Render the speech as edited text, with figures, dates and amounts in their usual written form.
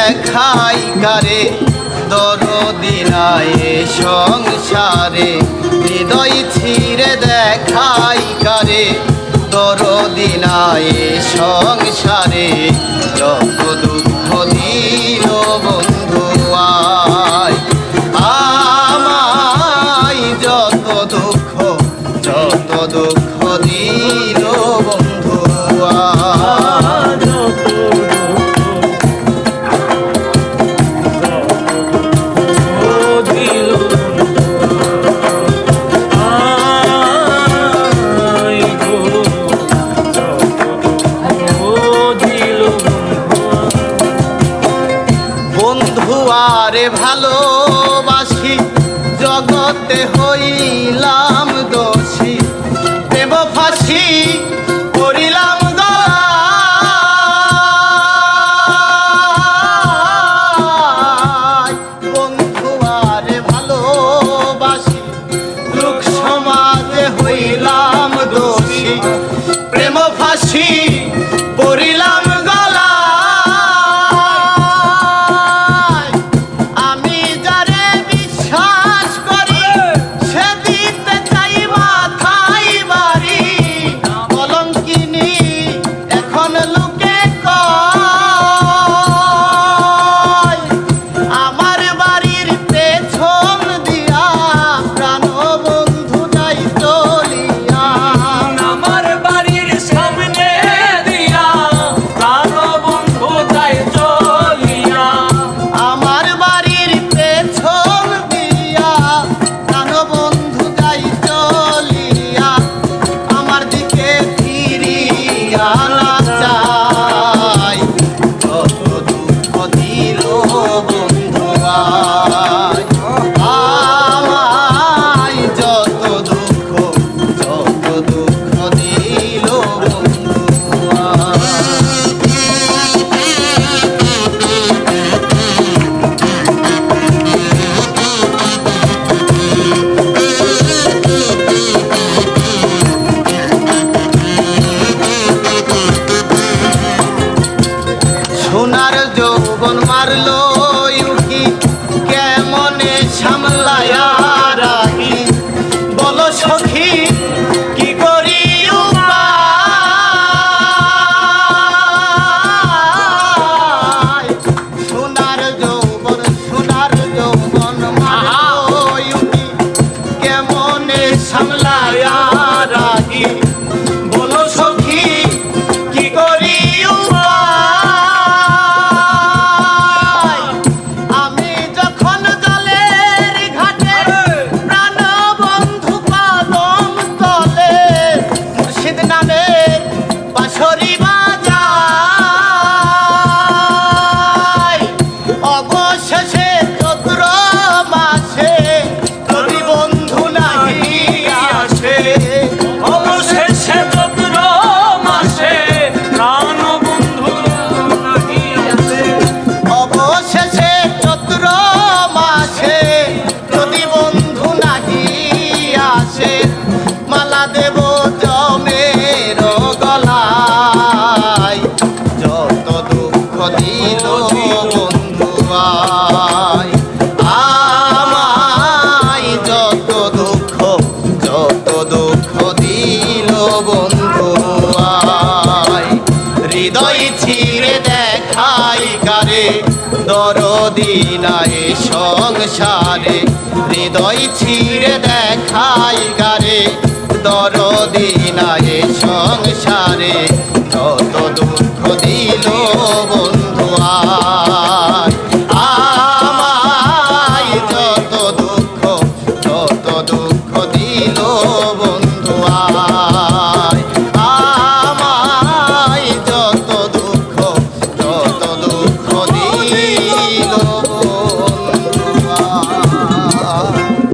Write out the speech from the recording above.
দেখাই কারে দরদি নাই এ সংসারে হৃদয় ছিঁড়ে দেখাই কারে দরদি নাই এ সংসারে যত দুঃখ দিল বন্ধু আয় আমায় যত দুঃখ দিল বন্ধু আয় আরে ভালোবাসি জগতে হইলাম দোষী দেব ফাঁসি করিলাম গলায় বন্ধু আরে ভালোবাসি লোক সমাজে হইলাম দোষী প্রেম ফাঁসি করিলাম সোনার যৌবন মারলো ইউকি কেমনে সামলায়া রাখি বলো সখী কি করি উপায় সোনার যৌবন মারলো ইউকি কেমনে সামলায়া রাখি বলো সখী কি করি দিল বন্ধু আয় আমায় যত দুঃখ দিল বন্ধু আয় হৃদয় ছিঁড়ে দেখাই কারে দরদি নাই সংসারে হৃদয় ছিঁড়ে দেখাই কারে দরদি নাই সংসারে যত দুঃখ দিল বন্ধু